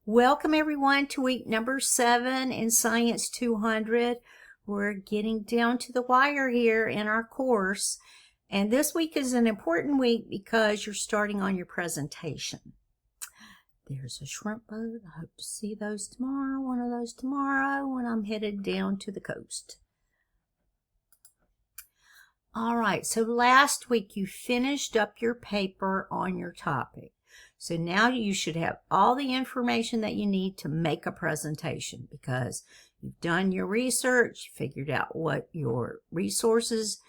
Welcome everyone to week number 7 in Science 200. We're getting down to the wire here in our course. And this week is an important week because you're starting on your presentation. There's a shrimp boat. I hope to see those tomorrow, one of those tomorrow when I'm headed down to the coast. All right, so last week you finished up your paper on your topic. So now you should have all the information that you need to make a presentation because you've done your research, figured out what your resources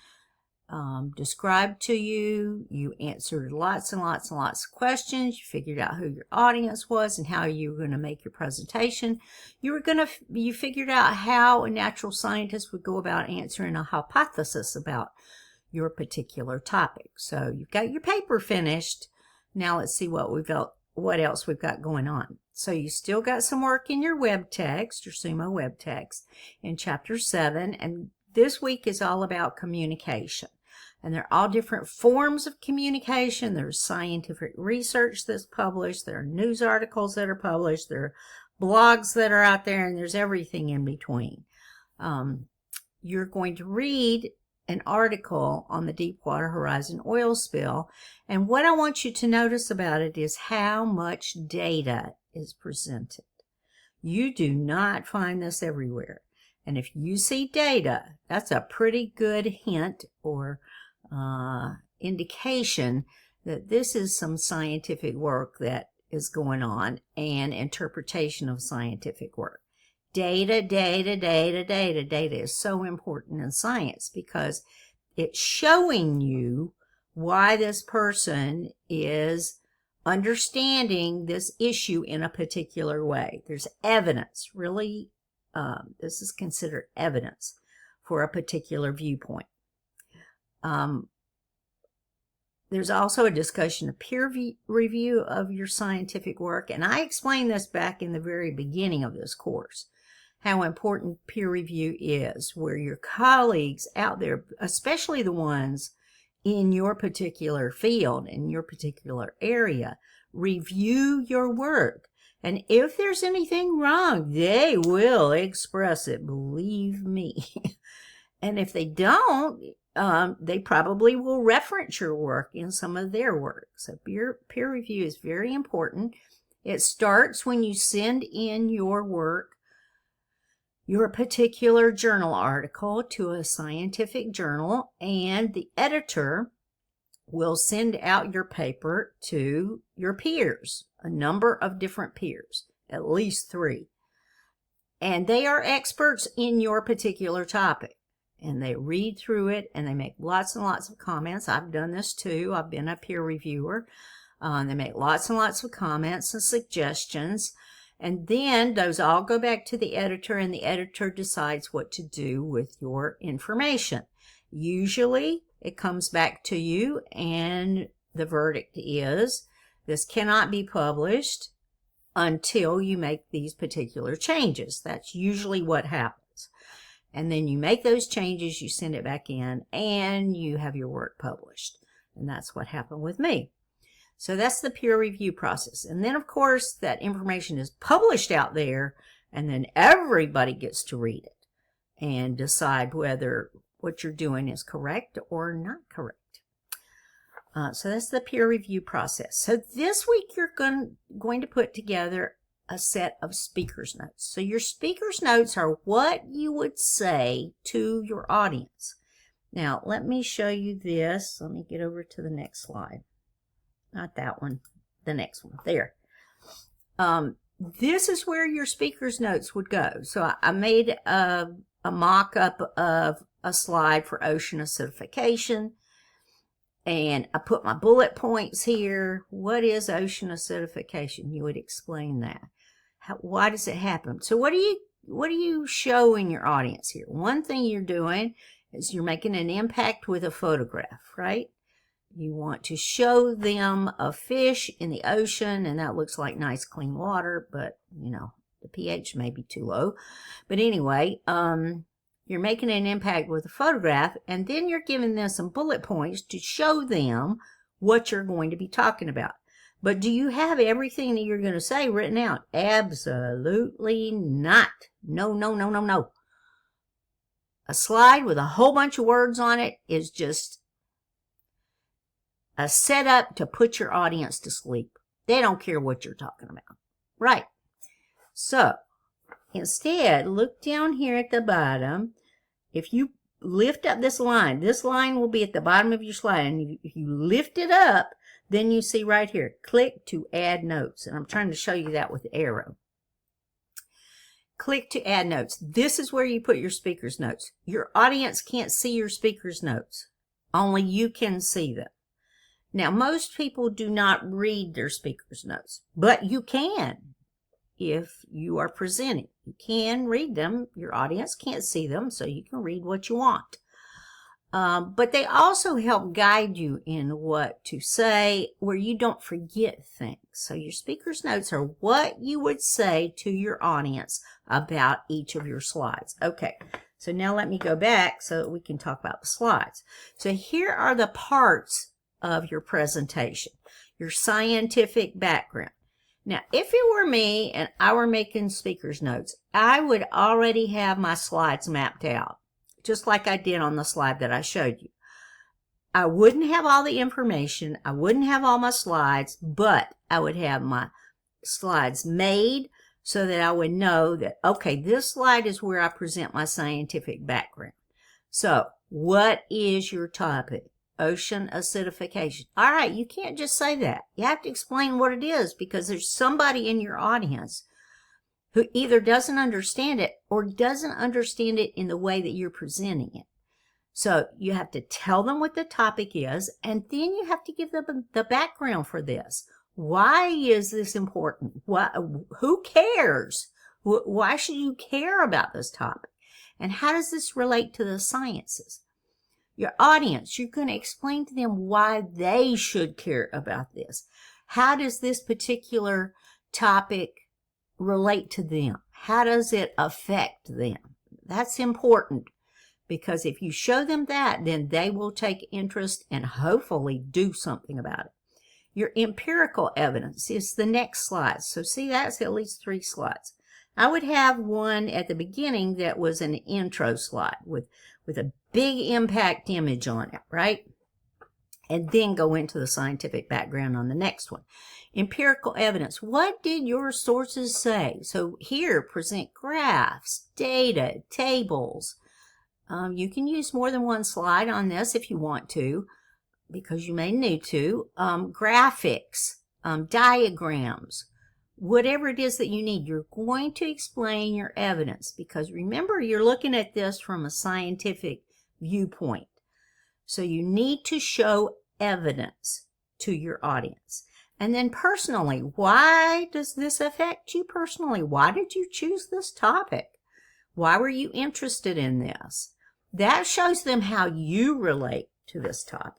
described to you, you answered lots and lots and lots of questions, you figured out who your audience was and how you were going to make your presentation. You figured out how a natural scientist would go about answering a hypothesis about your particular topic. So you've got your paper finished. Now let's see what else we've got going on. So you still got some work in your web text, your Sumo web text in chapter 7, and this week is all about communication. And they're all different forms of communication. There's scientific research that's published, there are news articles that are published, there are blogs that are out there, and there's everything in between. You're going to read an article on the Deepwater Horizon oil spill, and what I want you to notice about it is how much data is presented. You do not find this everywhere, and if you see data, that's a pretty good hint or indication that this is some scientific work that is going on and interpretation of scientific work. Data is so important in science because it's showing you why this person is understanding this issue in a particular way. There's evidence, really, this is considered evidence for a particular viewpoint. There's also a discussion of peer review of your scientific work, and I explained this back in the very beginning of this course. How important peer review is, where your colleagues out there, especially the ones in your particular field, in your particular area, review your work. And if there's anything wrong, they will express it, believe me. And if they don't, they probably will reference your work in some of their work. So peer review is very important. It starts when you send in your work, your particular journal article, to a scientific journal, and the editor will send out your paper to your peers, a number of different peers, at least 3. And they are experts in your particular topic. And they read through it and they make lots and lots of comments. I've done this too. I've been a peer reviewer. They make lots and lots of comments and suggestions. And then those all go back to the editor, and the editor decides what to do with your information. Usually it comes back to you and the verdict is this cannot be published until you make these particular changes. That's usually what happens. And then you make those changes, you send it back in, and you have your work published. And that's what happened with me. So that's the peer review process. And then, of course, that information is published out there, and then everybody gets to read it and decide whether what you're doing is correct or not correct. So that's the peer review process. So this week you're going to put together a set of speaker's notes. So your speaker's notes are what you would say to your audience. Now, let me show you this. Let me get over to the next slide. Not that one, the next one, there. This is where your speaker's notes would go. So I made a mock-up of a slide for ocean acidification, and I put my bullet points here. What is ocean acidification? You would explain that. Why does it happen? So what do you show in your audience here? One thing you're doing is you're making an impact with a photograph, right? You want to show them a fish in the ocean, and that looks like nice clean water, but, you know, the pH may be too low. But anyway, you're making an impact with a photograph, and then you're giving them some bullet points to show them what you're going to be talking about. But do you have everything that you're going to say written out? Absolutely not. No, no, no, no, no. A slide with a whole bunch of words on it is just a setup to put your audience to sleep. They don't care what you're talking about. Right. So, instead, look down here at the bottom. If you lift up this line will be at the bottom of your slide, and if you lift it up, then you see right here, click to add notes. And I'm trying to show you that with the arrow. Click to add notes. This is where you put your speaker's notes. Your audience can't see your speaker's notes. Only you can see them. Now, most people do not read their speaker's notes, but you can if you are presenting. You can read them. Your audience can't see them, so you can read what you want. But they also help guide you in what to say where you don't forget things. So your speaker's notes are what you would say to your audience about each of your slides. Okay, so now let me go back so that we can talk about the slides. So here are the parts of your presentation, your scientific background. Now, if it were me and I were making speaker's notes, I would already have my slides mapped out, just like I did on the slide that I showed you. I wouldn't have all the information, I wouldn't have all my slides, but I would have my slides made so that I would know that, okay, this slide is where I present my scientific background. So, what is your topic? Ocean acidification. All right, you can't just say that. You have to explain what it is, because there's somebody in your audience who either doesn't understand it or doesn't understand it in the way that you're presenting it. So you have to tell them what the topic is, and then you have to give them the background for this. Why is this important? Who cares? Why should you care about this topic? And how does this relate to the sciences? Your audience, you're going to explain to them why they should care about this. How does this particular topic relate to them? How does it affect them? That's important, because if you show them that, then they will take interest and hopefully do something about it. Your empirical evidence is the next slide. So see, that's at least 3 slides. I would have one at the beginning that was an intro slide with a big impact image on it, right? And then go into the scientific background on the next one. Empirical evidence. What did your sources say? So here, present graphs, data, tables. You can use more than one slide on this if you want to, because you may need to. Graphics, diagrams, whatever it is that you need. You're going to explain your evidence, because remember, you're looking at this from a scientific viewpoint. So you need to show evidence to your audience. And then personally, why does this affect you personally? Why did you choose this topic? Why were you interested in this? That shows them how you relate to this topic.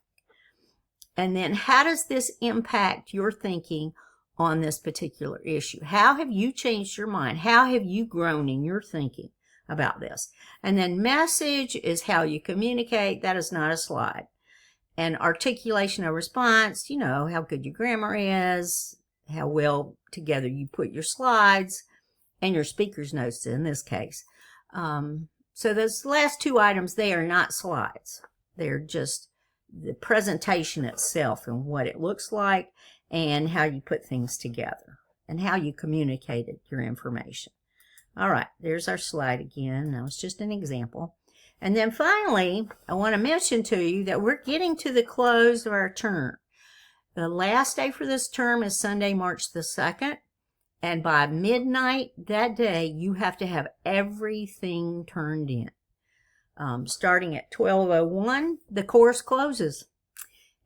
And then how does this impact your thinking on this particular issue? How have you changed your mind? How have you grown in your thinking about this? And then message is how you communicate. That is not a slide. And articulation of response, you know, how good your grammar is, how well together you put your slides, and your speaker's notes in this case. So those last 2 items, they are not slides. They're just the presentation itself and what it looks like and how you put things together and how you communicated your information. All right, there's our slide again. That was just an example. And then finally, I want to mention to you that we're getting to the close of our term. The last day for this term is Sunday, March the 2nd. And by midnight that day, you have to have everything turned in. Starting at 12:01, the course closes.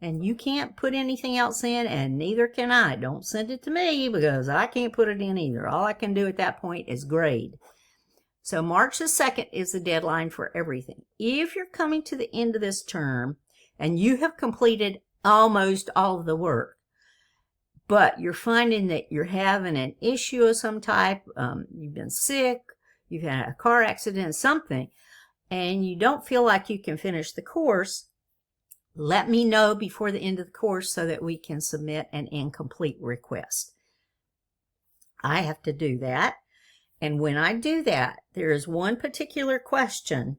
And you can't put anything else in, and neither can I. Don't send it to me, because I can't put it in either. All I can do at that point is grade. So March the 2nd is the deadline for everything. If you're coming to the end of this term and you have completed almost all of the work, but you're finding that you're having an issue of some type, you've been sick, you've had a car accident, something, and you don't feel like you can finish the course, let me know before the end of the course so that we can submit an incomplete request. I have to do that. And when I do that, there is one particular question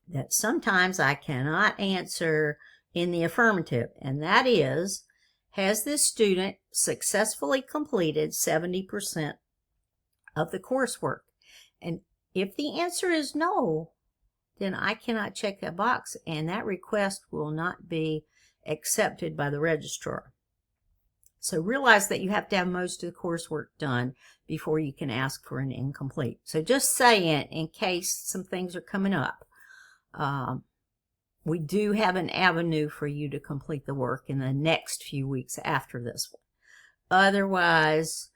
that sometimes I cannot answer in the affirmative, and that is, has this student successfully completed 70% of the coursework? And if the answer is no, then I cannot check that box, and that request will not be accepted by the registrar. So realize that you have to have most of the coursework done before you can ask for an incomplete. So just saying, in case some things are coming up, we do have an avenue for you to complete the work in the next few weeks after this one. Otherwise,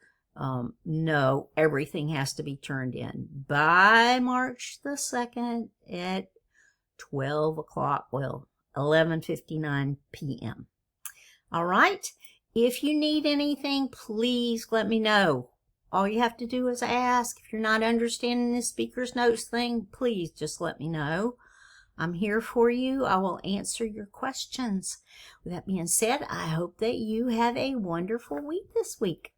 no, everything has to be turned in by March the 2nd at 12 o'clock, well, 11:59 p.m. All right. If you need anything, please let me know. All you have to do is ask. If you're not understanding this speaker's notes thing, please just let me know. I'm here for you. I will answer your questions. With that being said, I hope that you have a wonderful week this week.